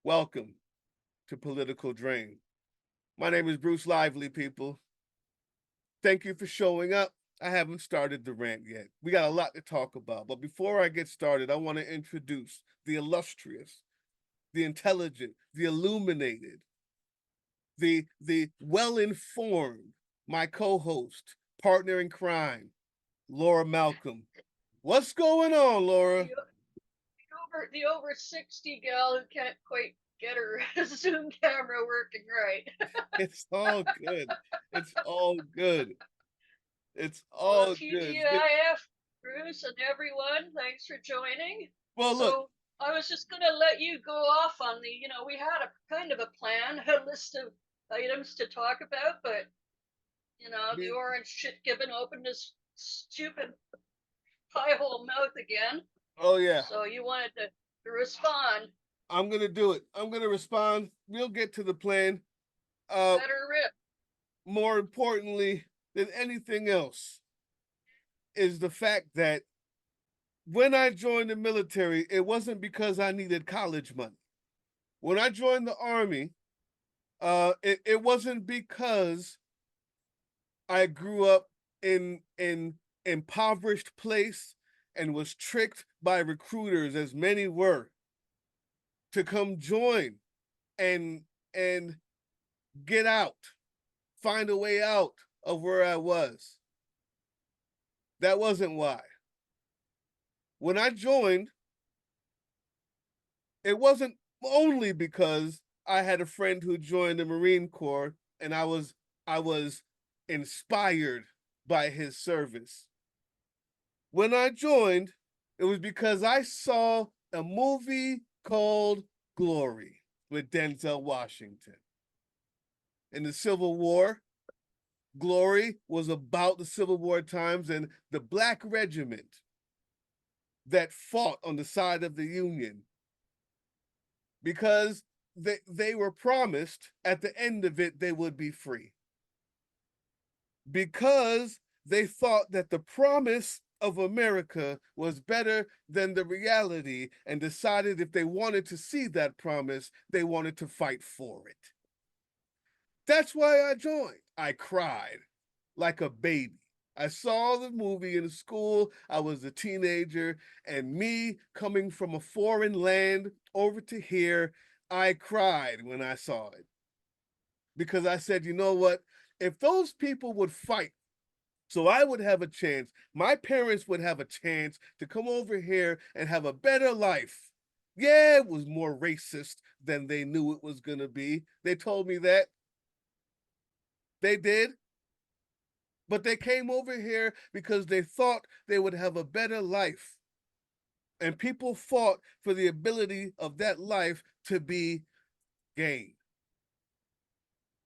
Welcome to Political Drain. My name is Bruce Lively, people. Thank you for showing up. I haven't started the rant yet. We got a lot to talk about. But before I get started, I want to introduce the illustrious, the intelligent, the illuminated, the well-informed, my co-host, partner in crime, Laura Malcolm. What's going on, Laura? The over 60 gal who can't quite get her Zoom camera working right. It's all good. It's all good. It's Well, all good. It's good. TGIF, Bruce, and everyone, thanks for joining. Well, look, So I was just going to let you go off on we had a kind of a plan, a list of items to talk about, but the we, orange shit given opened his stupid pie hole mouth again. oh yeah, So you wanted to respond. I'm gonna do it. I'm gonna respond. We'll get to the plan. Uh, Better rip. More importantly than anything else is the fact that when I joined the military, it wasn't because I needed college money. When I joined the army, it wasn't because I grew up in impoverished place and was tricked by recruiters, as many were, to come join and and get out, find a way out of where I was. That wasn't why. When I joined, it wasn't only because I had a friend who joined the Marine Corps and I was inspired by his service. When I joined, it was because I saw a movie called Glory with Denzel Washington. In the Civil War, Glory was about the Civil War times and the black regiment that fought on the side of the Union because they were promised at the end of it they would be free. Because they thought that the promise of America was better than the reality and decided if they wanted to see that promise, they wanted to fight for it. That's why I joined. I cried like a baby. I saw the movie in school. I was a teenager, and me coming from a foreign land over to here, I cried when I saw it because I said, you know what? If those people would fight so I would have a chance, my parents would have a chance to come over here and have a better life. Yeah, it was more racist than they knew it was going to be. They told me that. They did. But they came over here because they thought they would have a better life. And people fought for the ability of that life to be gained.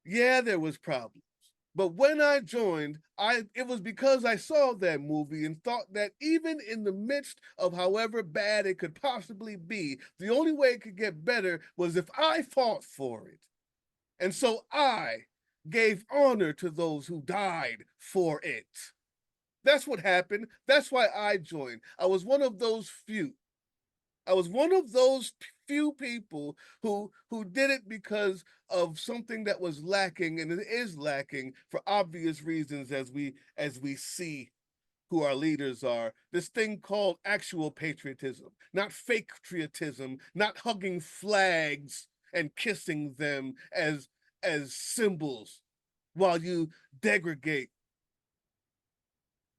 Yeah, there was problems. But when I joined, it was because I saw that movie and thought that even in the midst of however bad it could possibly be, the only way it could get better was if I fought for it. And so I gave honor to those who died for it. That's what happened. That's why I joined. I was one of those few. I was one of those few people who did it because of something that was lacking, and it is lacking for obvious reasons as we see who our leaders are. This thing called actual patriotism, not fake patriotism, not hugging flags and kissing them as symbols while you degrade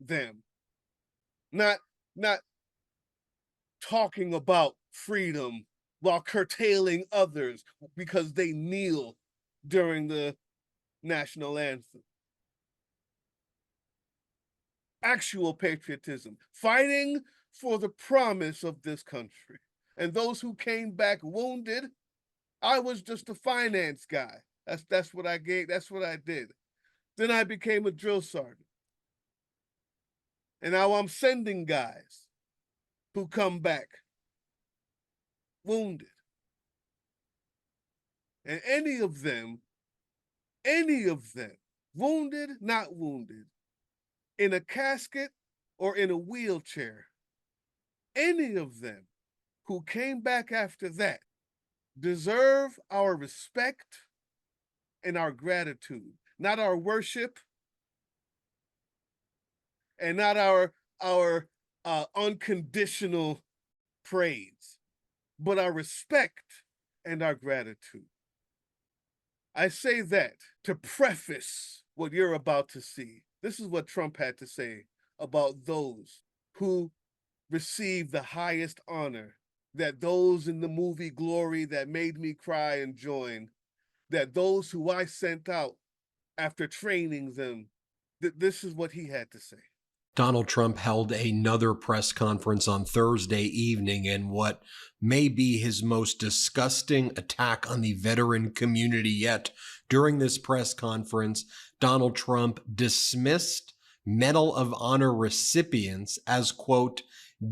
them. Not talking about freedom while curtailing others because they kneel during the national anthem. Actual patriotism, fighting for the promise of this country. And those who came back wounded, I was just a finance guy. That's what I gave, that's what I did. Then I became a drill sergeant. And now I'm sending guys who come back wounded. And any of them, wounded, not wounded, in a casket or in a wheelchair, any of them who came back after that deserve our respect and our gratitude, not our worship and not our unconditional praise, but our respect and our gratitude. I say that to preface what you're about to see. This is what Trump had to say about those who receive the highest honor, that those in the movie Glory that made me cry and join, that those who I sent out after training them, this is what he had to say. Donald Trump held another press conference on Thursday evening in what may be his most disgusting attack on the veteran community yet. During this press conference, Donald Trump dismissed Medal of Honor recipients as, quote,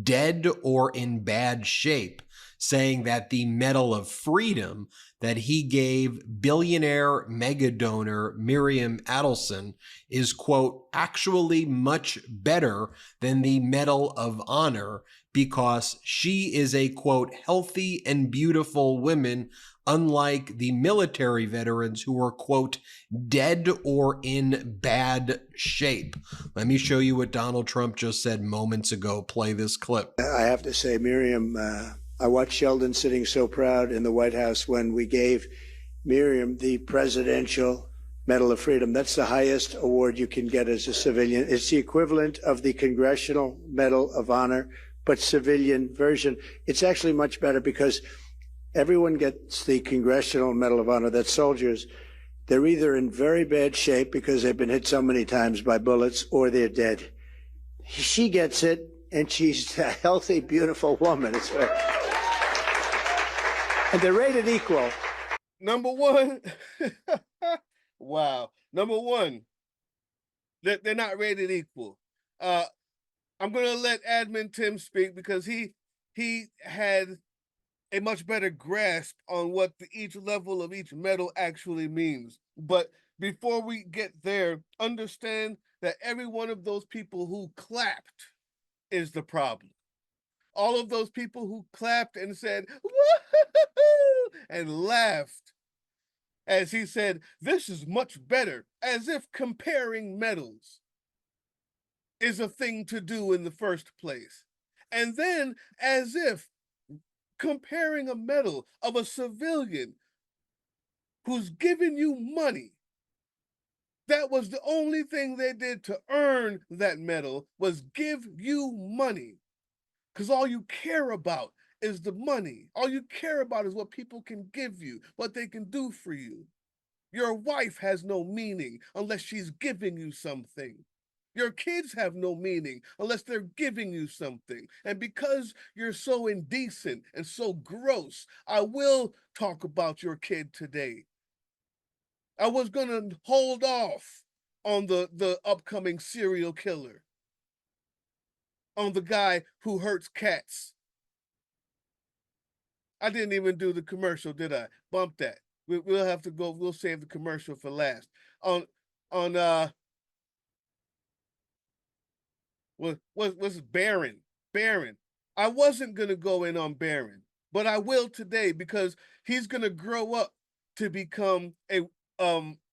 dead or in bad shape, saying that the Medal of Freedom that he gave billionaire mega donor Miriam Adelson is, quote, actually much better than the Medal of Honor because she is a, quote, healthy and beautiful woman, unlike the military veterans who are, quote, dead or in bad shape. Let me show you what Donald Trump just said moments ago. Play this clip. I have to say, Miriam, I watched Sheldon sitting so proud in the White House when we gave Miriam the Presidential Medal of Freedom. That's the highest award you can get as a civilian. It's the equivalent of the Congressional Medal of Honor, but civilian version. It's actually much better because everyone gets the Congressional Medal of Honor. That's soldiers. They're either in very bad shape because they've been hit so many times by bullets, or they're dead. She gets it, and she's a healthy, beautiful woman. It's right. And they're rated equal. Number one, wow. Number one, they're not rated equal. I'm going to let Admin Tim speak because he had a much better grasp on what each level of each medal actually means. But before we get there, understand that every one of those people who clapped is the problem. All of those people who clapped and said, woo, and laughed as he said, this is much better, as if comparing medals is a thing to do in the first place. And then as if comparing a medal of a civilian who's giving you money, that was the only thing they did to earn that medal, was give you money. Because all you care about is the money. All you care about is what people can give you, what they can do for you. Your wife has no meaning unless she's giving you something. Your kids have no meaning unless they're giving you something. And because you're so indecent and so gross, I will talk about your kid today. I was going to hold off on the upcoming serial killer, on the guy who hurts cats. I didn't even do the commercial, did I? Bump that. We'll have to go. We'll save the commercial for last. On what's Barron? Barron. I wasn't gonna go in on Barron, but I will today because he's gonna grow up to become a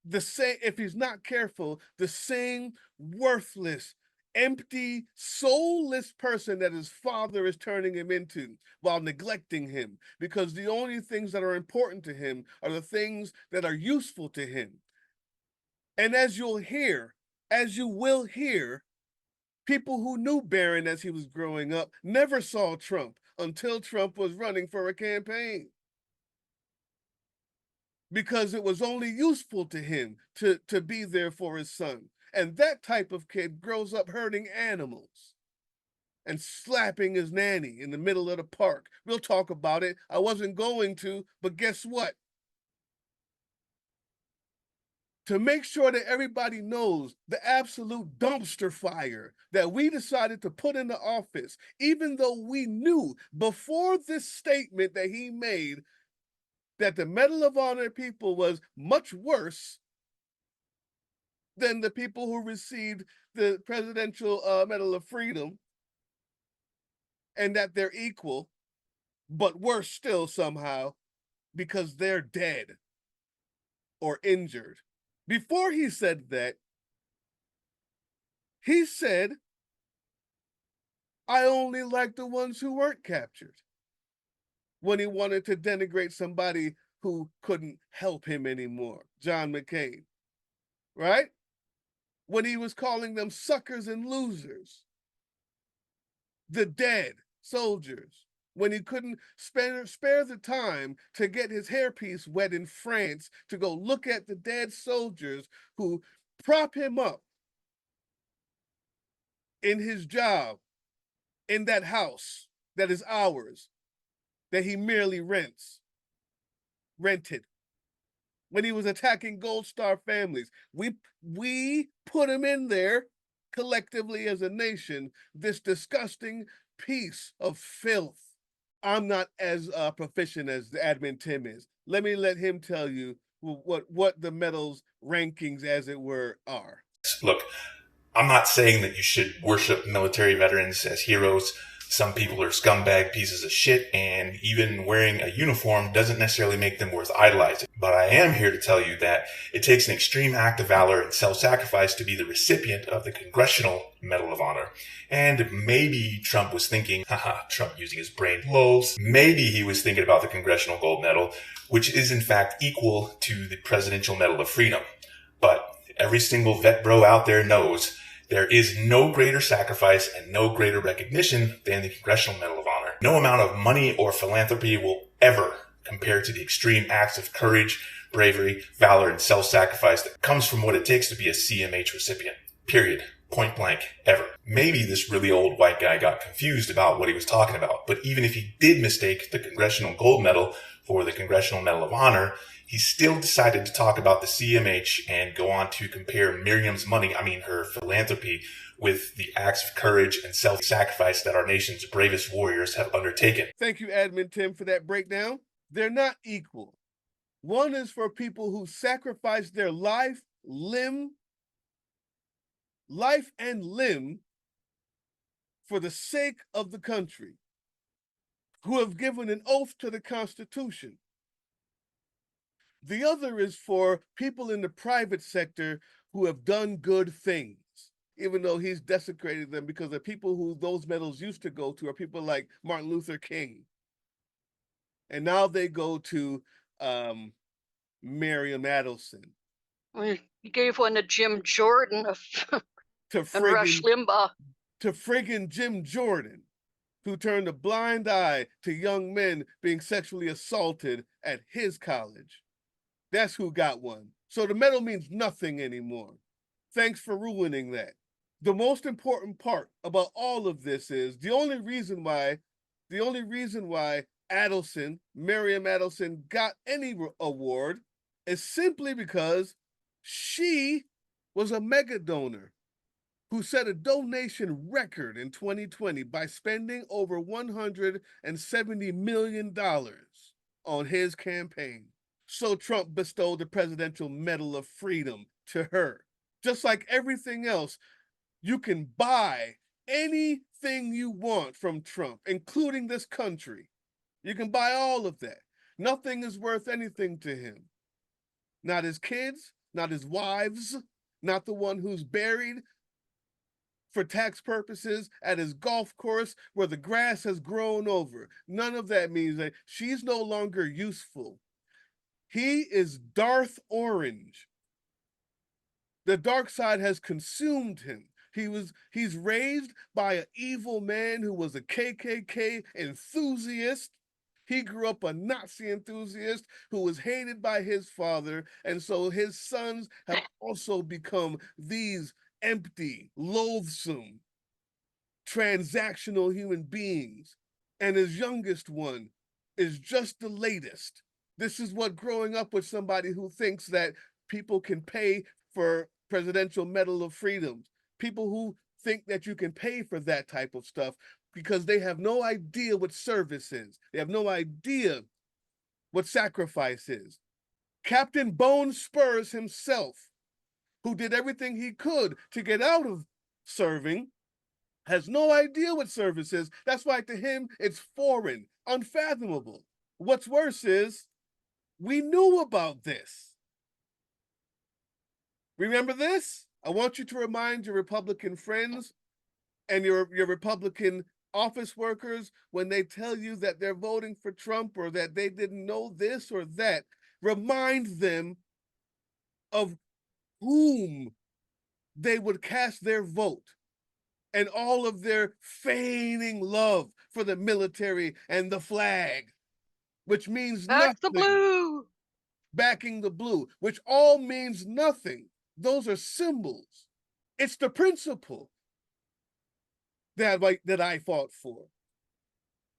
the same, if he's not careful, the same worthless, empty, soulless person that his father is turning him into while neglecting him, because the only things that are important to him are the things that are useful to him. And as you will hear, people who knew Barron as he was growing up never saw Trump until Trump was running for a campaign, because it was only useful to him to be there for his son. And that type of kid grows up hurting animals and slapping his nanny in the middle of the park. We'll talk about it. I wasn't going to, but guess what? To make sure that everybody knows the absolute dumpster fire that we decided to put into office, even though we knew before this statement that he made that the Medal of Honor people was much worse than the people who received the Presidential Medal of Freedom, and that they're equal, but worse still somehow. because they're dead or injured. Before he said that, he said, I only like the ones who weren't captured, when he wanted to denigrate somebody who couldn't help him anymore, John McCain, right? When he was calling them suckers and losers, the dead soldiers, when he couldn't spare the time to get his hairpiece wet in France to go look at the dead soldiers who prop him up in his job, in that house that is ours, that he merely rented. When he was attacking Gold Star families, we put him in there collectively as a nation, this disgusting piece of filth. I'm not as proficient as the admin Tim is. Let him tell you what the medals rankings, as it were, are. Look, I'm not saying that you should worship military veterans as heroes. Some people are scumbag pieces of shit, and even wearing a uniform doesn't necessarily make them worth idolizing. But I am here to tell you that it takes an extreme act of valor and self-sacrifice to be the recipient of the Congressional Medal of Honor. And maybe Trump was thinking, Trump using his brain, lols. Maybe he was thinking about the Congressional Gold Medal, which is in fact equal to the Presidential Medal of Freedom. But every single vet bro out there knows there is no greater sacrifice and no greater recognition than the Congressional Medal of Honor. No amount of money or philanthropy will ever compare to the extreme acts of courage, bravery, valor, and self-sacrifice that comes from what it takes to be a CMH recipient. Period. Point blank. Ever. Maybe this really old white guy got confused about what he was talking about, but even if he did mistake the Congressional Gold Medal for the Congressional Medal of Honor, he still decided to talk about the CMH and go on to compare Miriam's her philanthropy, with the acts of courage and self-sacrifice that our nation's bravest warriors have undertaken. Thank you, Admin Tim, for that breakdown. They're not equal. One is for people who sacrifice their life and limb for the sake of the country, who have given an oath to the Constitution. The other is for people in the private sector who have done good things, even though he's desecrated them, because the people who those medals used to go to are people like Martin Luther King. And now they go to Miriam Adelson. He gave one to Jim Jordan and Rush Limbaugh. To friggin' Jim Jordan, who turned a blind eye to young men being sexually assaulted at his college. That's who got one. So the medal means nothing anymore. Thanks for ruining that. The most important part about all of this is the only reason why Miriam Adelson got any award is simply because she was a mega donor who set a donation record in 2020 by spending over $170 million on his campaign. So Trump bestowed the Presidential Medal of Freedom to her. Just like everything else, you can buy anything you want from Trump, including this country. You can buy all of that. Nothing is worth anything to him. Not his kids, not his wives, not the one who's buried for tax purposes at his golf course where the grass has grown over. None of that means that she's no longer useful. He is Darth Orange. The dark side has consumed him. He's raised by an evil man who was a KKK enthusiast. He grew up a Nazi enthusiast who was hated by his father, and so his sons have also become these empty, loathsome, transactional human beings. And his youngest one is just the latest. This is what growing up with somebody who thinks that people can pay for Presidential Medal of Freedom, people who think that you can pay for that type of stuff because they have no idea what service is. They have no idea what sacrifice is. Captain Bone Spurs himself, who did everything he could to get out of serving, has no idea what service is. That's why to him, it's foreign, unfathomable. What's worse is We knew about this. Remember this? I want you to remind your Republican friends and your Republican office workers when they tell you that they're voting for Trump or that they didn't know this or that. Remind them of whom they would cast their vote and all of their feigning love for the military and the flag, which means Back the nothing. blue. Backing the blue, which all means nothing. Those are symbols. It's the principle that I fought for.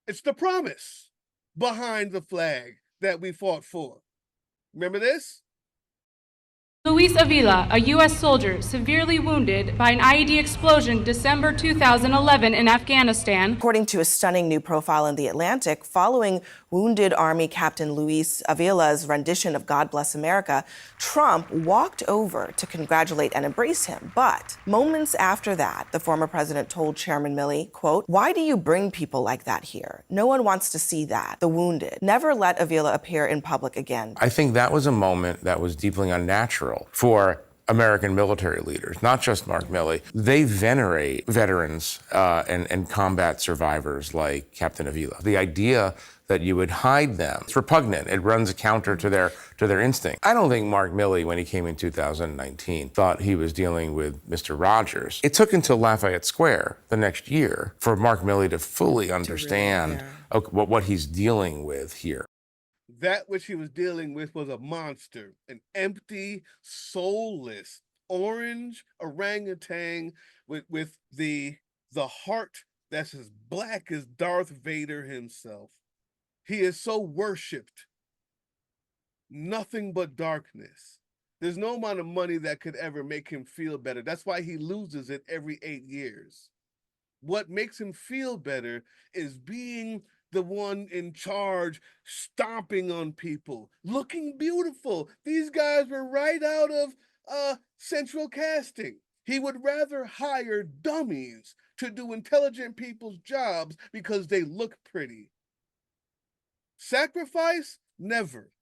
It's the promise behind the flag that we fought for. Remember this? Luis Avila, a U.S. soldier severely wounded by an IED explosion December 2011 in Afghanistan. According to a stunning new profile in The Atlantic, following wounded Army Captain Luis Avila's rendition of God Bless America, Trump walked over to congratulate and embrace him. But moments after that, the former president told Chairman Milley, quote, "Why do you bring people like that here? No one wants to see that, the wounded. Never let Avila appear in public again." I think that was a moment that was deeply unnatural for American military leaders, not just Mark Milley. They venerate veterans and combat survivors like Captain Avila. The idea that you would hide them, it's repugnant. It runs counter to their instinct. I don't think Mark Milley, when he came in 2019, thought he was dealing with Mr. Rogers. It took until Lafayette Square the next year for Mark Milley to fully understand what he's dealing with here. That which he was dealing with was a monster, an empty, soulless, orange orangutan with the heart that's as black as Darth Vader himself. He is so worshipped. Nothing but darkness. There's no amount of money that could ever make him feel better. That's why he loses it every 8 years. What makes him feel better is being the one in charge, stomping on people, looking beautiful. These guys were right out of central casting. He would rather hire dummies to do intelligent people's jobs because they look pretty. Sacrifice? Never.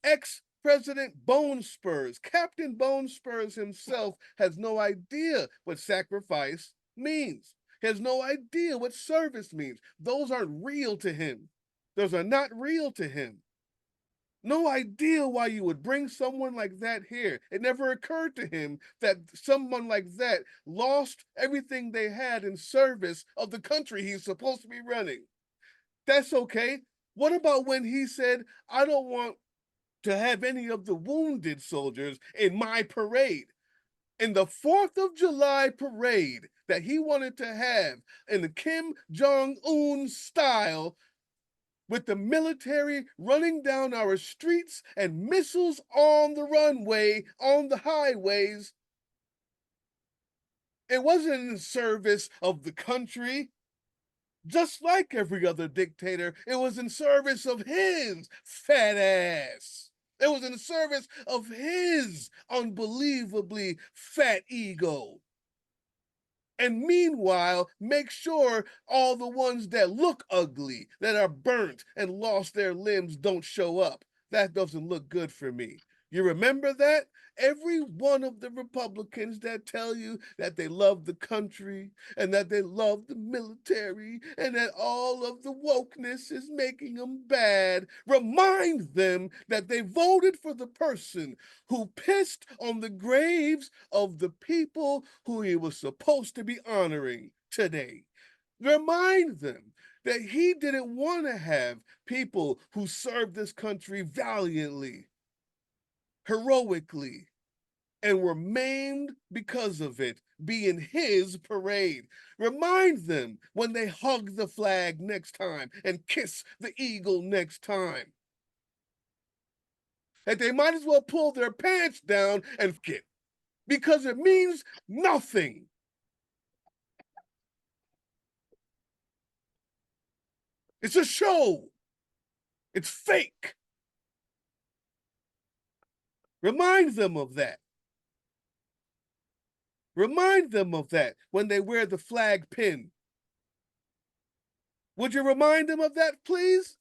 Ex-President Bone Spurs, Captain Bone Spurs himself has no idea what sacrifice means. He has no idea what service means. Those aren't real to him. Those are not real to him. No idea why you would bring someone like that here. It never occurred to him that someone like that lost everything they had in service of the country he's supposed to be running. That's okay. What about when he said, "I don't want to have any of the wounded soldiers in my parade"? In the 4th of July parade that he wanted to have in the Kim Jong-un style, with the military running down our streets and missiles on the runway, on the highways, it wasn't in service of the country. Just like every other dictator, it was in service of his fat ass. It was in service of his unbelievably fat ego. And meanwhile, make sure all the ones that look ugly, that are burnt and lost their limbs don't show up. That doesn't look good for me. You remember that? Every one of the Republicans that tell you that they love the country and that they love the military and that all of the wokeness is making them bad, remind them that they voted for the person who pissed on the graves of the people who he was supposed to be honoring today. Remind them that he didn't want to have people who served this country valiantly, heroically, and were maimed because of it, be in his parade. Remind them when they hug the flag next time and kiss the eagle next time that they might as well pull their pants down and get, because it means nothing. It's a show. It's fake. Remind them of that. Remind them of that when they wear the flag pin. Would you remind them of that, please?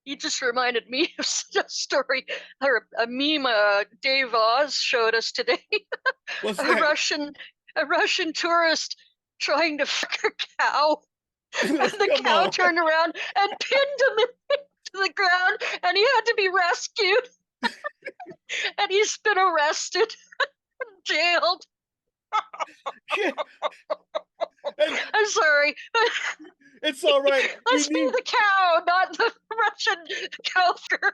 You just reminded me of a story or a meme Dave Oz showed us today. What's a that? Russian tourist trying to fuck a cow, and the Come cow on. turned around and pinned him to the ground, and he had to be rescued. And he's been arrested, jailed. I'm sorry. It's all right. Let's be the cow, not the Russian cowker.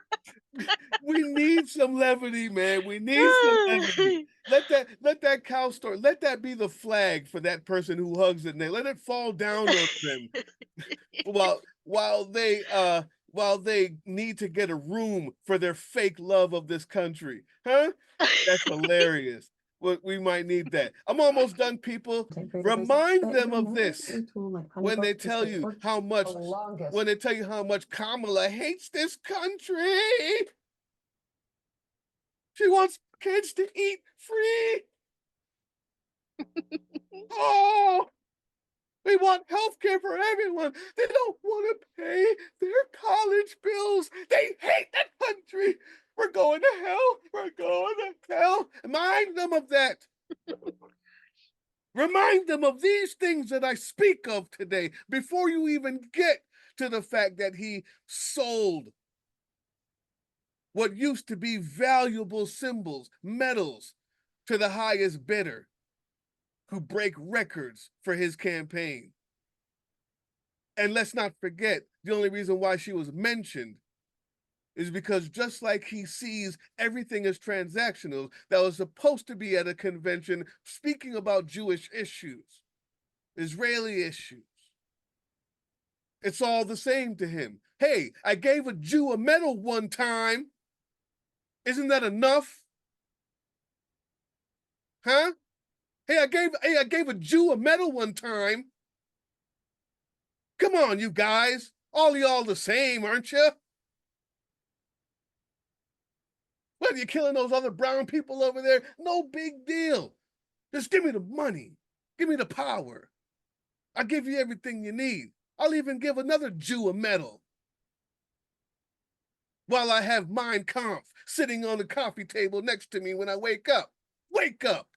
We need some levity, man. We need some levity. Let that cow story, let that be the flag for that person who hugs it. Let it fall down on them while they need to get a room for their fake love of this country. Huh? That's hilarious. We might need that. I'm almost done, people. Remind them of this when they tell you how much Kamala hates this country. She wants kids to eat free. Oh, they want health care for everyone. They don't want to pay their college bills. They hate that country. We're going to hell. We're going to hell. Remind them of that. Remind them of these things that I speak of today before you even get to the fact that he sold what used to be valuable symbols, medals, to the highest bidder who break records for his campaign. And let's not forget, the only reason why she was mentioned is because just like he sees everything as transactional, that was supposed to be at a convention speaking about Jewish issues, Israeli issues. It's all the same to him. Hey, I gave a Jew a medal one time. Isn't that enough? Huh? Hey, I gave a Jew a medal one time. Come on, you guys. All y'all the same, aren't you? Whether you're killing those other brown people over there, no big deal. Just give me the money. Give me the power. I'll give you everything you need. I'll even give another Jew a medal. While I have Mein Kampf sitting on the coffee table next to me when I wake up. Wake up!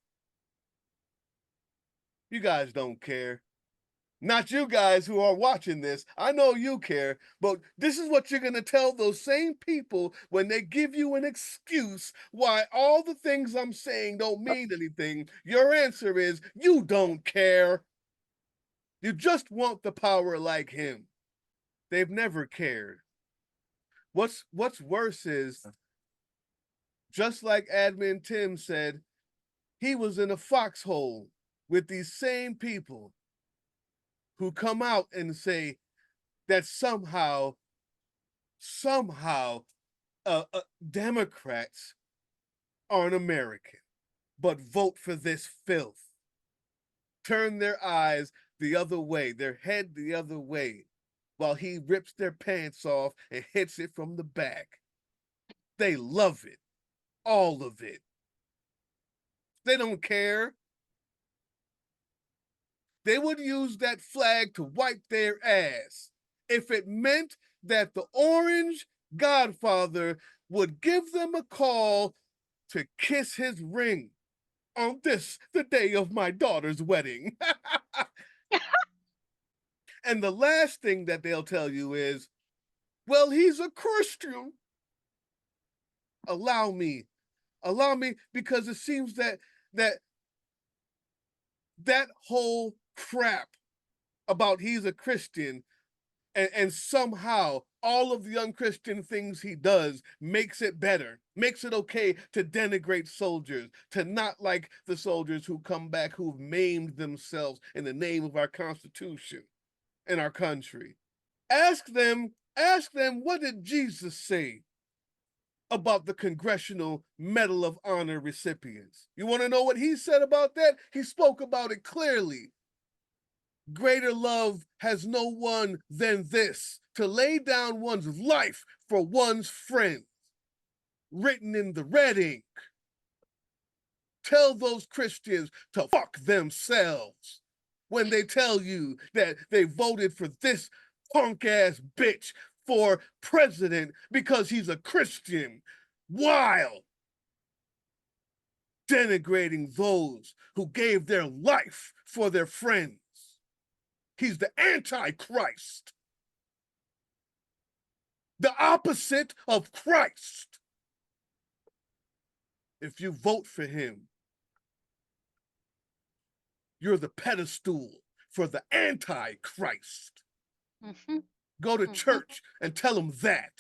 You guys don't care. Not you guys who are watching this. I know you care, but this is what you're going to tell those same people when they give you an excuse why all the things I'm saying don't mean anything. Your answer is you don't care. You just want the power like him. They've never cared. What's worse is, just like Admin Tim said, he was in a foxhole with these same people who come out and say that somehow Democrats aren't American, but vote for this filth. Turn their eyes the other way, their head the other way, while he rips their pants off and hits it from the back. They love it, all of it. They don't care. They would use that flag to wipe their ass if it meant that the orange godfather would give them a call to kiss his ring on this, the day of my daughter's wedding. And the last thing that they'll tell you is, well, he's a Christian. Allow me, because it seems that whole crap about he's a Christian and somehow all of the unchristian things he does makes it better, makes it okay to denigrate soldiers, to not like the soldiers who come back who've maimed themselves in the name of our Constitution and our country. Ask them, what did Jesus say about the Congressional Medal of Honor recipients? You want to know what he said about that? He spoke about it clearly. Greater love has no one than this, to lay down one's life for one's friends. Written in the red ink. Tell those Christians to fuck themselves when they tell you that they voted for this punk ass bitch for president because he's a Christian, while denigrating those who gave their life for their friends. He's the Antichrist, the opposite of Christ. If you vote for him, you're the pedestal for the Antichrist. Go to church and tell him that.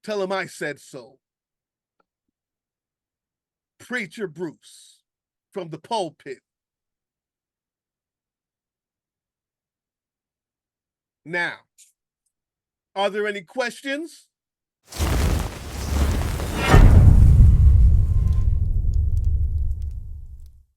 Tell him I said so. Preacher Bruce from the pulpit. Now, are there any questions?